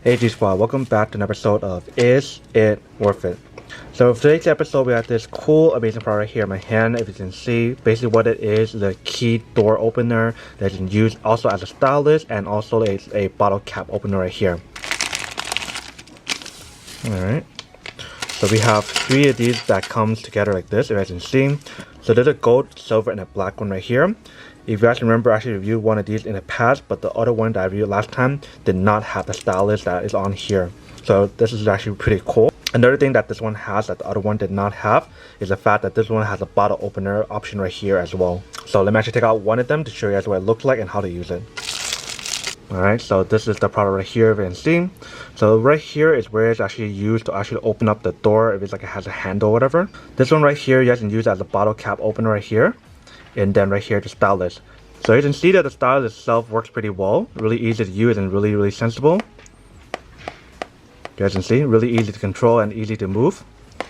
Hey G Squad, welcome back to an episode of Is It Worth It? So for today's episode, we have this cool, amazing product right here in my hand. If you can see, basically what it is a key door opener that you can use also as a stylus and also a bottle cap opener right here. Alright, so we have 3 of these that comes together like this, if you guys can see. So there's a gold, silver, and a black one right here. If you guys remember, I actually reviewed one of these in the past, but the other one that I reviewed last time did not have the stylus that is on here. So this is actually pretty cool. Another thing that this one has that the other one did not have is the fact that this one has a bottle opener option right here as well. So let me actually take out one of them to show you guys what it looks like and how to use it. Alright, so this is the product right here, if you can see. So right here is where it's actually used to actually open up the door if it's like it has a handle or whatever. This one right here, you guys can use as a bottle cap opener right here. And then right here, the stylus. So you can see that the stylus itself works pretty well. Really easy to use and really sensible. You guys can see, really easy to control and easy to move.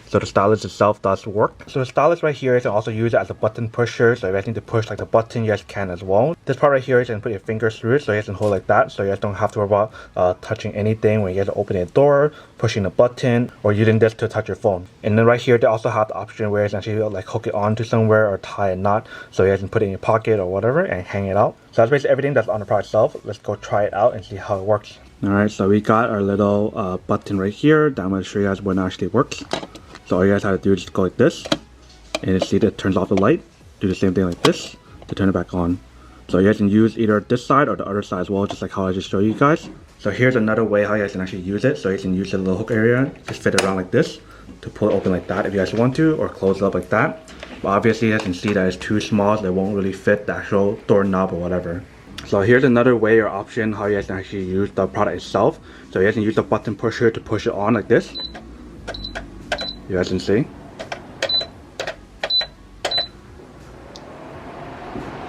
So the stylus itself does work. So the stylus right here, you can also use it as a button pusher. So if you guys need to push like the button, you guys can as well. This part right here, you can put your fingers through it so you guys can hold like that. So you guys don't have to worry about touching anything when you guys are opening a door, pushing a button, or using this to touch your phone. And then right here, they also have the option where you can actually like hook it onto somewhere or tie a knot. So you guys can put it in your pocket or whatever and hang it out. So that's basically everything that's on the product itself. Let's go try it out and see how it works. Alright, so we got our little button right here that I'm going to show you guys when it actually works. So all you guys have to do is just go like this, and you see that it turns off the light. Do the same thing like this to turn it back on. So you guys can use either this side or the other side as well, just like how I just showed you guys. So here's another way how you guys can actually use it. So you can use the little hook area, just fit it around like this to pull it open like that if you guys want to, or close it up like that. But obviously you guys can see that it's too small, so it won't really fit the actual doorknob or whatever. So here's another way or option how you guys can actually use the product itself. So you guys can use the button pusher to push it on like this. You guys can see.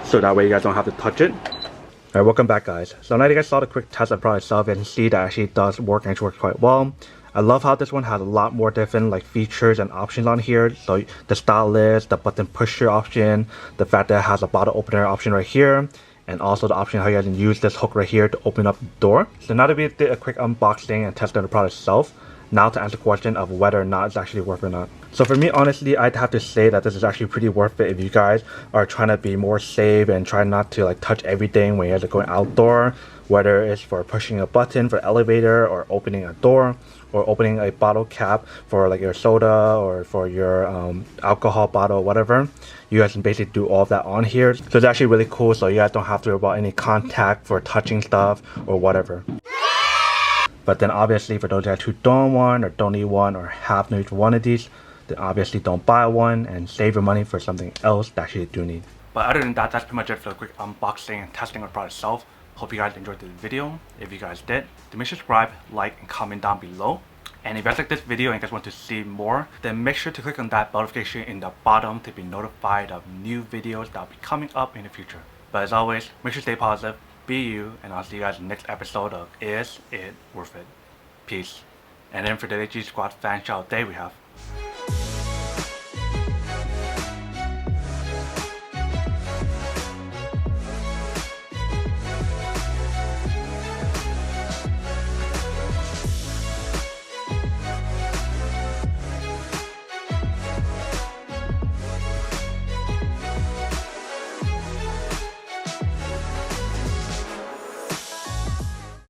So that way you guys don't have to touch it. Alright, welcome back guys. So now you guys saw the quick test of the product itself, you can see that actually does work and it works quite well. I love how this one has a lot more different like features and options on here. So the stylus, the button pusher option, the fact that it has a bottle opener option right here, and also the option how you guys can use this hook right here to open up the door. So now that we did a quick unboxing and test of the product itself, now to answer the question of whether or not it's actually worth it or not. So for me, honestly, I'd have to say that this is actually pretty worth it if you guys are trying to be more safe and try not to like touch everything when you guys are going outdoor, whether it's for pushing a button for the elevator or opening a door or opening a bottle cap for like your soda or for your alcohol bottle or whatever. You guys can basically do all of that on here. So it's actually really cool, so you guys don't have to worry about any contact for touching stuff or whatever. But then obviously for those guys who don't want or don't need one or have no need for one of these, then obviously don't buy one and save your money for something else that you do need. But other than that, that's pretty much it for the quick unboxing and testing of the product itself. Hope you guys enjoyed this video. If you guys did, then make sure to subscribe, like, and comment down below. And if you guys like this video and you guys want to see more, then make sure to click on that notification in the bottom to be notified of new videos that will be coming up in the future. But as always, make sure to stay positive, be you, and I'll see you guys in the next episode of Is It Worth It? Peace. And then for the G Squad fan shout day we have.